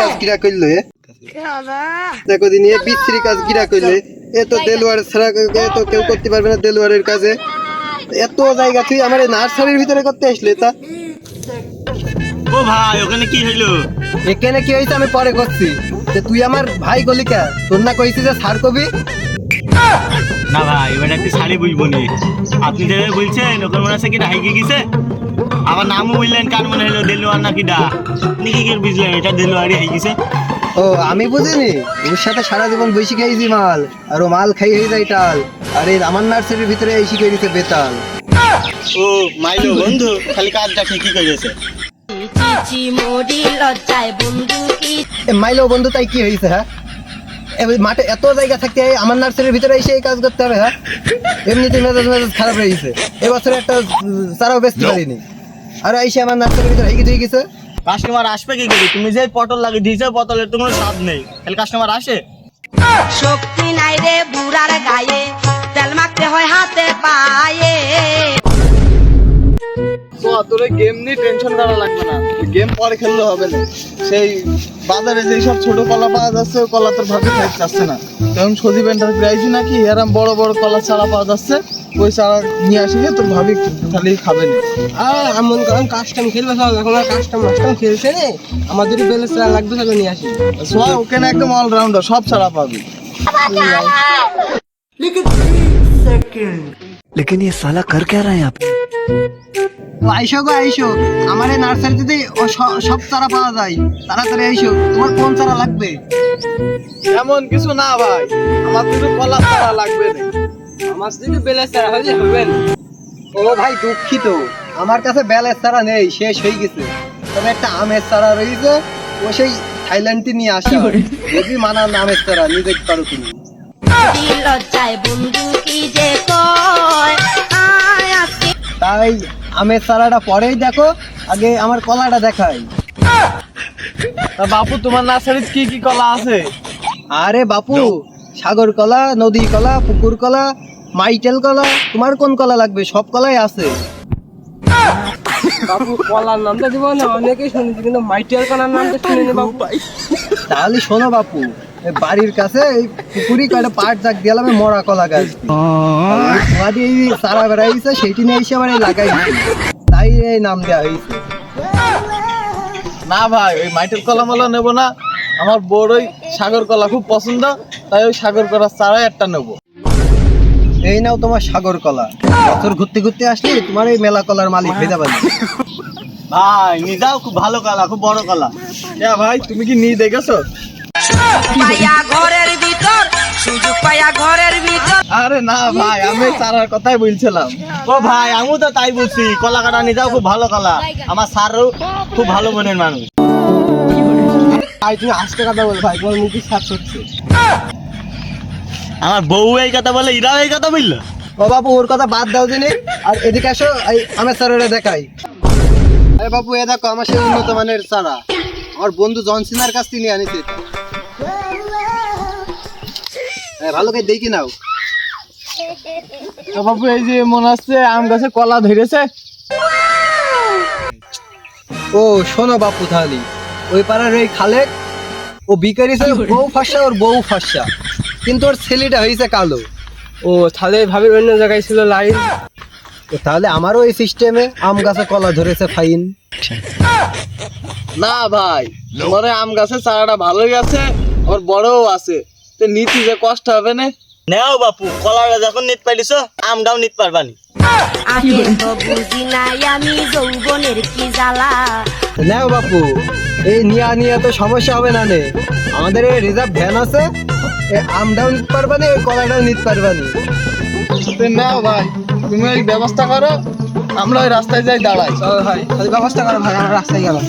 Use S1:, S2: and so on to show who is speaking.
S1: কাজ কিরা করলো দেখো দিন বিশ্রী কাজ কিরা করলে এ তো দেলোয়ার ছাড়া তো কেউ করতে পারবে না দেলোয়ারের কাজে এত জায়গা তুই আমার নার্সারির ভিতরে করতে আসলে তা
S2: ও ভাই ওখানে কি হইলো?
S1: এখানে কি হয়েছে আমি পরে করছি যে তুই আমার ভাই গলিকা তোর না কইছিস যে সার কবি
S2: না ভাই এবার একটু শাড়ি বুঝবো নি আপনি যে বলছেন ওখানে মনে আছে কিনা হাইকে গেছে আমার নামও বললেন কার মনে হলো দেলোয়ার না কিডা আপনি কি করে বুঝলেন এটা দেলোয়ারই হাই গেছে?
S1: ও আমি বুঝিনি ওর সাথে সারা জীবন বৈশি খাইছি মাল আর ও মাল খাই হয়ে যায় টাল আর এই আমার নার্সারির ভিতরে এই শিখে দিতে বেতাল
S2: ও মাইলো বন্ধু খালি কাজটা ঠিকই করেছে
S1: মাইলো বন্ধু তাই কি হয়েছে হ্যাঁ মাঠে এত জায়গা থাকতে আমার নার্সারির ভিতরে এসে এই কাজ করতে হবে হ্যাঁ এমনিতে মেজাজ খারাপ হয়ে গেছে এবছর একটা চারাও বেচতে পারিনি আর এসে আমার নার্সারির ভিতরে হয়ে গেছে
S2: কাস্টমার আসবে কি করে? তুমি যে পটল লাগিয়ে দিয়েছো পটলের তো কোনো স্বাদ নেই তাহলে কাস্টমার আসে?
S3: শক্তি নাই রে বুড়ার গায়ে তেল মাখতে হয় হাতে পায়ে
S4: তোর গেম নিয়ে টেনশন করা লাগবে না গেম পরে খেললে হবে না সেই বাজারে যেই সব ছোট কলা পাওয়া যাচ্ছে ওই কলা তোর ভাবে খাইতে যাচ্ছে না কারণ সজীব এন্টারপ্রাইজ নাকি এরম বড় বড় কলা চারা পাওয়া যাচ্ছে ওই চারা নিয়ে আসিলে তোর ভাবি খালি খাবে না
S1: এমন কারণ কাস্টম খেলবে সব এখন আর কাস্টম খেলছে নে আমাদের বেলে চারা লাগবে তাহলে নিয়ে আসি
S4: সোয়া ওখানে একদম অলরাউন্ডার সব চারা পাবি
S5: लेकिन ये साला कर क्या रहा है यहाँ पे?
S1: আইসো গো আইসো আমার এই নার্সারিতে সব চারা পাওয়া যায় তাড়াতাড়ি আইসো তোমার কোন চারা লাগবে
S4: এমন কিছু না ভাই আমার শুধু কলা চারা লাগবে না
S1: আমার যদি বেলে চারা হলে হবে না ও ভাই দুঃখিত আমার কাছে বেলের চারা নেই শেষ হয়ে গেছে তবে একটা আমের চারা রয়েছে ও সেই থাইল্যান্ডে নিয়ে আসা যদি মানা আমের চারা নিয়ে দেখতে পারো তুমি
S3: লজ্জায় বন্ধু কি যে কয়
S1: তাই আমের চারাটা পরেই দেখো আগে আমার কলাটা দেখাই
S4: তা বাপু তোমার নার্সারিতে কি কি কলা আছে
S1: আরে বাপু সাগর কলা নদী কলা পুকুর কলা মাইটেল কলা তোমার কোন কলা লাগবে সব কলাই আছে
S6: বাবু কলার নামটা দিব না অনেকেই শুনেছি কিন্তু মাইটিয়ার কলার নামটা শুনিনি বাবু
S1: তাহলে শোনো বাপু এই বাড়ির কাছে এই পুকুরি কয়টা পাট জাগ দিলাম মরা কলা গাছ এই সারা বেড়াইছে সেইটি নিয়ে এসে আবার লাগাই তাই এই নাম দেওয়া হয়েছে
S4: না ভাই ওই মাইটের কলা মলা নেবো না আমার বড় ওই সাগর কলা খুব পছন্দ তাই ওই সাগর কলার চারাই একটা নেবো
S1: এই নাও তোমার সাগর কলা বছর ঘুরতে ঘুরতে আসলে তোমার এই মেলা কলার মালিক হয়ে যাবে
S2: ভাই নিজাও খুব ভালো কলা খুব বড় কলা
S4: ভাই তুমি কি নিয়ে দেখেছো
S3: পায়া ঘরের ভিতর সুযোগ পায়া ঘরের ভিতর
S4: আরে না ভাই আমি চারার কথাই বলছিলাম
S2: ও ভাই আমিও তো তাই বলছি কলা কাটা নিজাও খুব ভালো কলা আমার স্যারও খুব ভালো মনের মানুষ
S1: ভাই তুমি আস্তে কথা বল ভাই তোমার মুখে সাপ হচ্ছে
S2: আমার বউ এই কথা বলে ইরাও এই কথা বললো
S1: ও বাবু ওর কথা বাদ দাও দিনে আর এদিকে আসো এই আমের চারাটা দেখাই আরে বাবু এ দেখো আমার সেই উন্নত মানের চারা আমার বন্ধু জনসিনার কাছ থেকে নিয়ে আনিছে ভালো করে দেখি নাও
S4: তো বাবু এই যে মনে হচ্ছে আম গাছে কলা ধরেছে
S1: ও শোনো বাপু তাহলে ওই পাড়ার ওই খালেক ও বিকারি বউ ফাঁসা ওর বউ ফাঁসা কিন্তু ওর ছেলেটা হয়েছে কালো
S6: ও তাহলে ভাবির অন্য জায়গায় ছিল লাইন
S1: তো তাহলে আমারও এই সিস্টেমে আম গাছে কলা ধরেছে ফাইন
S4: না ভাই তোমার আম গাছের চারাটা ভালোই আছে আবার বড়ও আছে তো নিতে যে কষ্ট হবে না
S2: নেও বাপু কলাটা যখন নিতে পারিস আমটাও নিতে পারবানি
S3: আগে তো বুঝি নাই আমি যৌবনের কি জ্বালা
S1: নাও বাপু এই নিয়ে তো সমস্যা হবে না নে আমাদের এই রিজার্ভ ভ্যান আছে আমটাও নিতে পারবানি এই কলাটাও নিতে পারবানি
S4: নাও ভাই তুমি ওই ব্যবস্থা করো আমরা ওই রাস্তায় যাই দাঁড়াই
S1: ভাই ব্যবস্থা করো ভাই আমরা রাস্তায় গেলাম